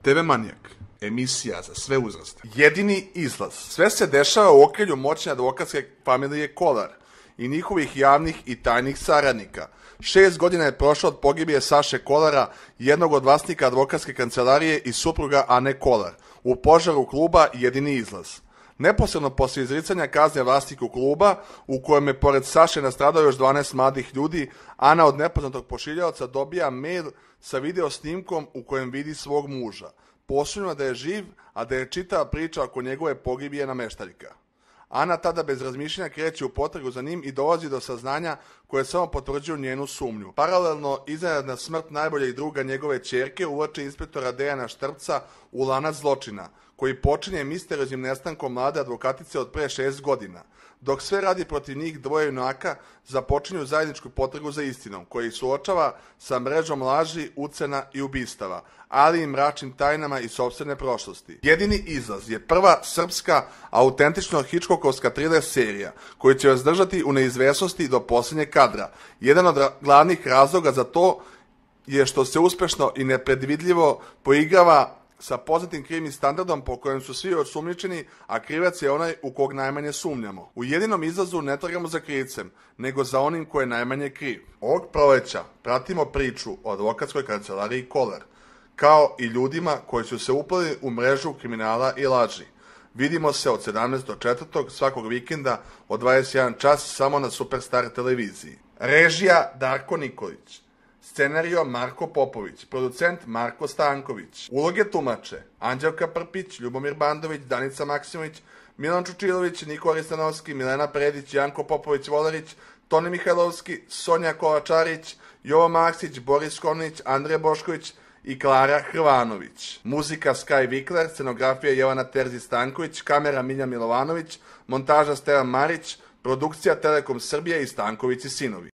TV Manijak, emisija za sve uzraste. Jedini izlaz. Sve se dešava u okrilju moćne advokatske familije Kolar i njihovih javnih i tajnih saradnika. 6 godina je prošlo od pogibije Saše Kolara, jednog od vlasnika advokatske kancelarije i supruga Ane Kolar, u požaru kluba Jedini izlaz. Neposredno posle izricanja kazne vlasniku kluba, u kojem je pored Saše nastradao još 12 mladih ljudi, Ana od nepoznatog pošiljaoca dobija mail sa video snimkom u kojem vidi svog muža. Posumnjiva da je živ, a da je čitava priča oko njegove pogibije nameštaljka. Ana tada bez razmišljanja kreće u potragu za njim i dolazi do saznanja koje samo potvrđuju njenu sumnju. Paralelno, iznenadna smrt najboljeg druga njegove ćerke uvlači inspektora Dejana Štrpca u lanac zločina, koji počinje misterioznim nestankom mlade advokatice od pre 6 godina. Dok sve radi protiv njih, dvoje junaka započinju zajedničku potragu za istinom, koji ih suočava sa mrežom laži, ucena i ubistava, ali i mračnim tajnama i sopstvene prošlosti. Jedini izlaz je prva srpska, autentično Hitchcockovska thriller serija, koju će vas držati u neizvesnosti do posljednjeg kadra. Jedan od glavnih razloga za to je što se uspešno i nepredvidljivo poigrava sa poznatim krivim standardom po kojem su svi osumnjičeni, a krivac je onaj u kog najmanje sumnjamo. U jedinom izlazu ne tragamo za krivcem, nego za onim ko je najmanje kriv. Ovog proleća pratimo priču o advokatskoj kancelariji Kolar, kao i ljudima koji su se upleli u mrežu kriminala i laži. Vidimo se od 17. do 4. svakog vikenda od 21 čas samo na Superstar televiziji. Režija Darko Nikolić. Scenario Marko Popović, producent Marko Stanković. Uloge tumače Anđelka Prpić, Ljubomir Bandović, Danica Maksimović, Milan Čučilović, Nikola Ristanovski, Milena Predić, Janko Popović-Volarić, Toni Mihajlovski, Sonja Kovačarić, Jovo Maksić, Boris Kornić, Andrej Bošković i Klara Hrvanović. Muzika Sky Vikler, scenografija Jelena Terzi-Stanković, kamera Milja Milovanović, montaža Stevan Marić, produkcija Telekom Srbije i Stanković i sinovi.